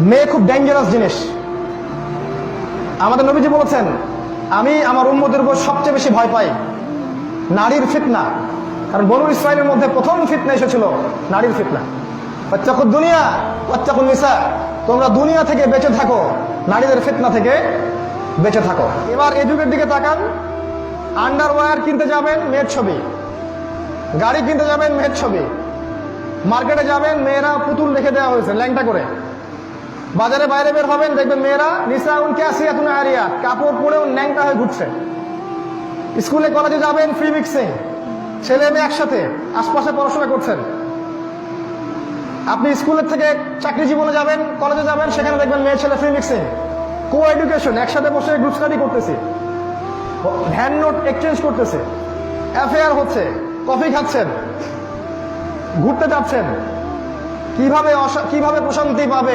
মেয়ে খুব ডেঞ্জারাস জিনিস। আমাদের নবীজি বলেছেন, আমি আমার উম্মতের উপর সবচেয়ে বেশি ভয় পাই নারীর ফিতনা। কারণ বনু ইসরাইলের মধ্যে প্রথম ফিতনা এসেছিল নারীর ফিতনা। ওয়াত্তাকুদ দুনিয়া ওয়াত্তাকুন নিসা, তোমরা দুনিয়া থেকে বেঁচে থাকো, নারীদের ফিতনা থেকে বেঁচে থাকো। এবার এই যুগের দিকে তাকান, আন্ডারওয়্যার কিনতে যাবেন মেয়ের ছবি, গাড়ি কিনতে যাবেন মেয়ের ছবি, মার্কেটে যাবেন মেয়েরা পুতুল রেখে দেওয়া হয়েছে ল্যাংটা করে, বাজারে বাইরে বের হবেন দেখবেন মেয়েরা নিসাউন কাসিয়াতুন আরিয়াত, কাপড় পরেও ন্যাংটা হয়ে ঘুরছে। স্কুলে কলেজে যাবেন ফ্রি মিক্সিং, ছেলে মেয়ে একসাথে আশপাশে পড়াশোনা করছেন। আপনি স্কুলের থেকে চাকরি জীবনে যাবেন, কলেজে যাবেন, সেখানে দেখবেন মেয়ে ছেলে ফ্রি মিক্সিং, কো এডুকেশন, একসাথে বসে গ্রুপ স্টাডি করতেছি, হ্যান্ড নোট এক্সচেঞ্জ করতেছে, অ্যাফেয়ার হচ্ছে, কফি খাচ্ছেন, ঘুরতে যাচ্ছেন। কিভাবে প্রশান্তি পাবে